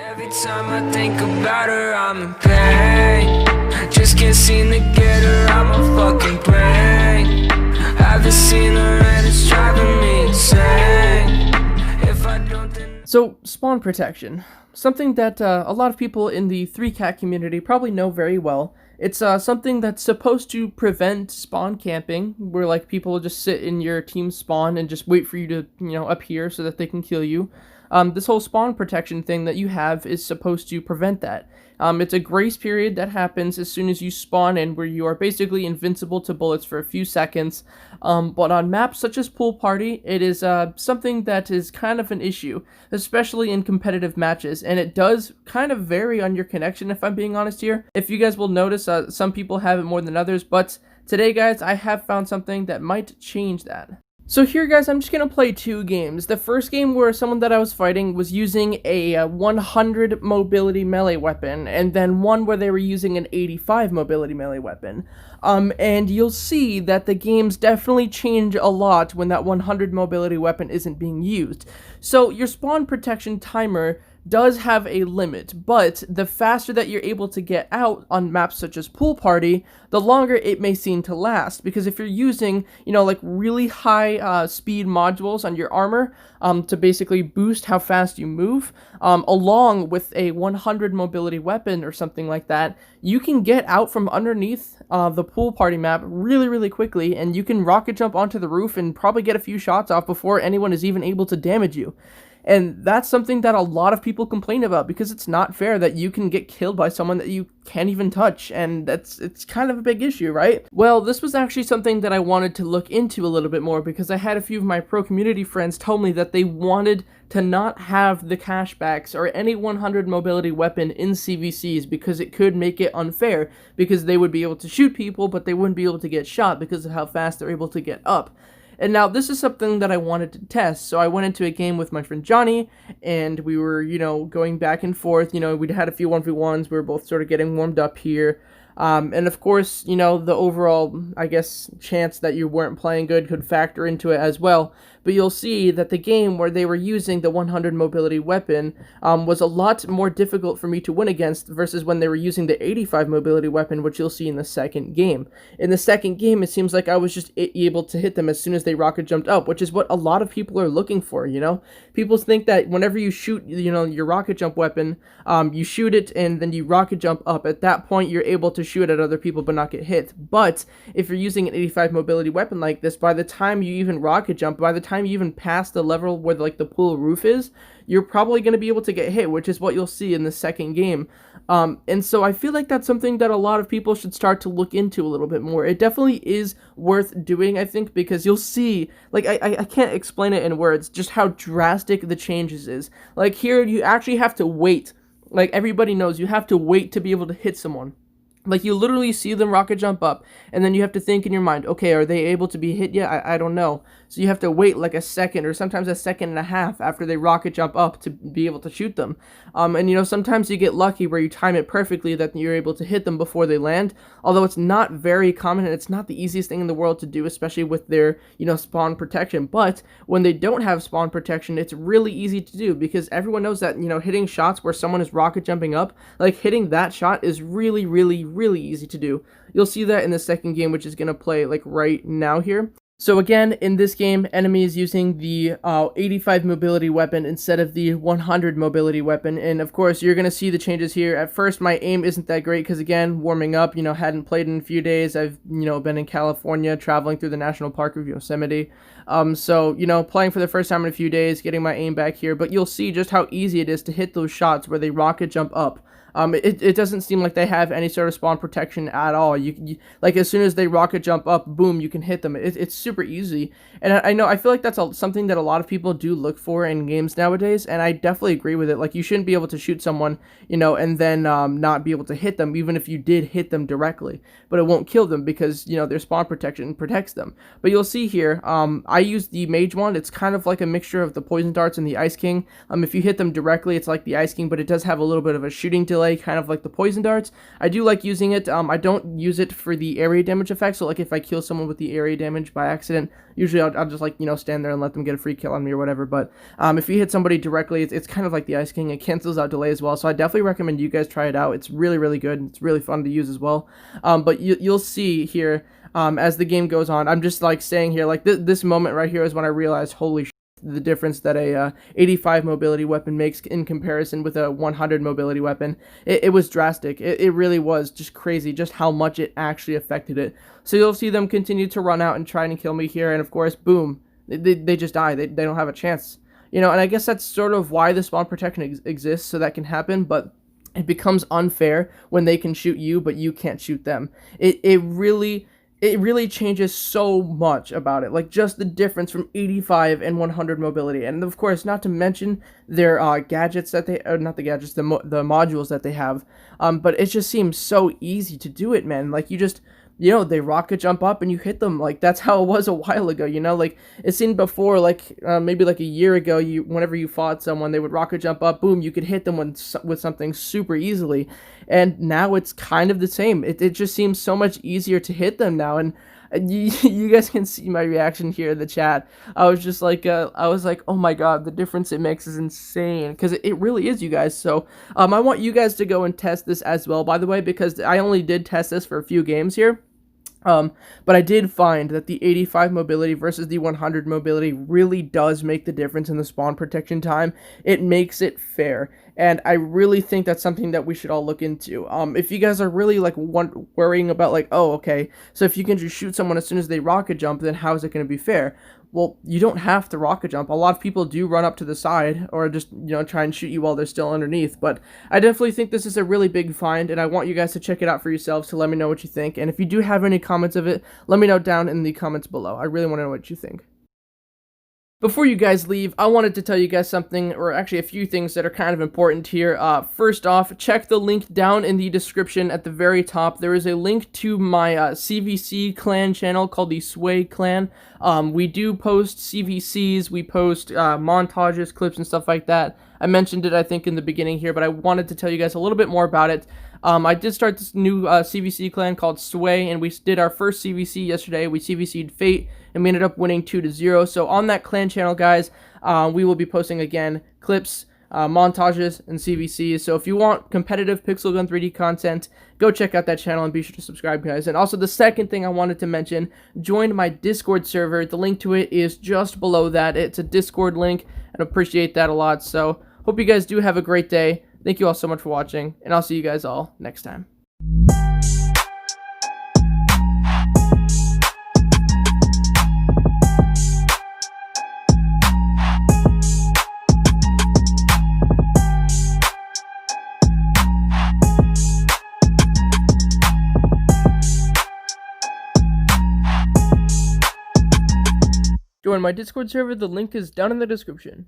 Every time I think about her, I'm in pain. Just can't seem to get her out my fucking brain. Haven't seen her and it's driving me insane. If I don't then... So, spawn protection. Something that a lot of people in the 3cat community probably know very well. It's something that's supposed to prevent spawn camping, where like people will just sit in your team spawn and just wait for you to, appear so that they can kill you. This whole spawn protection thing that you have is supposed to prevent that. It's a grace period that happens as soon as you spawn in, where you are basically invincible to bullets for a few seconds. But on maps such as Pool Party, it is something that is kind of an issue, especially in competitive matches, and it does kind of vary on your connection, if I'm being honest here. If you guys will notice, some people have it more than others, but today, guys, I have found something that might change that. So here, guys, I'm just going to play 2 games. The first game where someone that I was fighting was using a 100 mobility melee weapon, and then one where they were using an 85 mobility melee weapon. And you'll see that the games definitely change a lot when that 100 mobility weapon isn't being used. So your spawn protection timer does have a limit, but the faster that you're able to get out on maps such as Pool Party, the longer it may seem to last, because if you're using, like really high speed modules on your armor to basically boost how fast you move, along with a 100 mobility weapon or something like that, you can get out from underneath the Pool Party map really, really quickly, and you can rocket jump onto the roof and probably get a few shots off before anyone is even able to damage you. And that's something that a lot of people complain about, because it's not fair that you can get killed by someone that you can't even touch, and it's kind of a big issue, right? Well, this was actually something that I wanted to look into a little bit more, because I had a few of my pro community friends tell me that they wanted to not have the cashbacks or any 100 mobility weapon in CVCs, because it could make it unfair, because they would be able to shoot people, but they wouldn't be able to get shot because of how fast they're able to get up. And now this is something that I wanted to test, so I went into a game with my friend Johnny, and we were, going back and forth. We'd had a few 1v1s, we were both sort of getting warmed up here. And of course, the overall, I guess, chance that you weren't playing good could factor into it as well. But you'll see that the game where they were using the 100 mobility weapon was a lot more difficult for me to win against versus when they were using the 85 mobility weapon, which you'll see in the second game. In the second game, it seems like I was just able to hit them as soon as they rocket jumped up, which is what a lot of people are looking for, People think that whenever you shoot, your rocket jump weapon, you shoot it and then you rocket jump up. At that point, you're able to shoot at other people but not get hit. But if you're using an 85 mobility weapon like this, by the time you even rocket jump, by the time you even pass the level where the pool roof is, you're probably going to be able to get hit, which is what you'll see in the second game. And so I feel like that's something that a lot of people should start to look into a little bit more. It definitely is worth doing, I think, because you'll see, I can't explain it in words, just how drastic the changes is. Like here, you actually have to wait. Like everybody knows, you have to wait to be able to hit someone. Like, you literally see them rocket jump up, and then you have to think in your mind, okay, are they able to be hit yet? I don't know. So you have to wait like a second, or sometimes a second and a half after they rocket jump up to be able to shoot them. And sometimes you get lucky where you time it perfectly that you're able to hit them before they land, although it's not very common, and it's not the easiest thing in the world to do, especially with their, spawn protection. But when they don't have spawn protection, it's really easy to do, because everyone knows that, hitting shots where someone is rocket jumping up, like hitting that shot is really, really, really easy to do. You'll see that in the second game, which is going to play like right now here. So again, in this game, enemy is using the 85 mobility weapon instead of the 100 mobility weapon, and of course you're going to see the changes here. At first my aim isn't that great because, again, warming up, hadn't played in a few days. I've been in California traveling through the National Park of Yosemite, so playing for the first time in a few days, getting my aim back here. But you'll see just how easy it is to hit those shots where they rocket jump up. It doesn't seem like they have any sort of spawn protection at all. You like, as soon as they rocket jump up, boom, you can hit them. It's super easy. And I feel like that's something that a lot of people do look for in games nowadays, and I definitely agree with it. Like, you shouldn't be able to shoot someone, and then not be able to hit them, even if you did hit them directly. But it won't kill them because, their spawn protection protects them. But you'll see here, I use the Mage wand. It's kind of like a mixture of the Poison Darts and the Ice King. If you hit them directly, it's like the Ice King, but it does have a little bit of a shooting delay delay, kind of like the poison darts. I do like using it. I don't use it for the area damage effect, so like if I kill someone with the area damage by accident, usually I'll just like, you know, stand there and let them get a free kill on me or whatever. But if you hit somebody directly, it's kind of like the Ice King. It cancels out delay as well, so I definitely recommend you guys try it out. It's really, really good. It's really fun to use as well. But you'll see here, as the game goes on, I'm just like saying here, like this moment right here is when I realized, holy shit, the difference that a 85 mobility weapon makes in comparison with a 100 mobility weapon. It was drastic. It really was just crazy just how much it actually affected it. So you'll see them continue to run out and try and kill me here, and of course, boom, they just die. They don't have a chance. You know, and I guess that's sort of why the spawn protection exists, so that can happen, but it becomes unfair when they can shoot you, but you can't shoot them. It really changes so much about it, like just the difference from 85 and 100 mobility, and of course, not to mention their gadgets that they, not the gadgets, the modules that they have. But it just seems so easy to do it, man. Like you just, you know, they rocket jump up and you hit them. Like that's how it was a while ago, you know. Like it seemed before, like maybe like a year ago, whenever you fought someone, they would rocket jump up, boom, you could hit them with something super easily. And now it's kind of the same. It just seems so much easier to hit them now. And you guys can see my reaction here in the chat. I was just like, oh my god, the difference it makes is insane, because it really is, you guys. So I want you guys to go and test this as well, by the way, because I only did test this for a few games here. But I did find that the 85 mobility versus the 100 mobility really does make the difference in the spawn protection time. It makes it fair, and I really think that's something that we should all look into. If you guys are really like worrying about like, oh, okay, so if you can just shoot someone as soon as they rocket jump, then how is it going to be fair? Well, you don't have to rocket jump. A lot of people do run up to the side or just, you know, try and shoot you while they're still underneath. But I definitely think this is a really big find, and I want you guys to check it out for yourselves to let me know what you think. And if you do have any comments of it, let me know down in the comments below. I really want to know what you think. Before you guys leave, I wanted to tell you guys something, or actually a few things that are kind of important here. First off, check the link down in the description at the very top. There is a link to my CVC clan channel called the Sway clan. We do post CVCs, we post montages, clips, and stuff like that. I mentioned it, I think, in the beginning here, but I wanted to tell you guys a little bit more about it. I did start this new CVC clan called Sway, and we did our first CVC yesterday. We CVC'd Fate, and we ended up winning 2-0. So on that clan channel, guys, we will be posting, again, clips, montages, and CVCs. So if you want competitive Pixel Gun 3D content, go check out that channel and be sure to subscribe, guys. And also, the second thing I wanted to mention, join my Discord server. The link to it is just below that. It's a Discord link, and I appreciate that a lot. So hope you guys do have a great day. Thank you all so much for watching, and I'll see you guys all next time. Join my Discord server, the link is down in the description.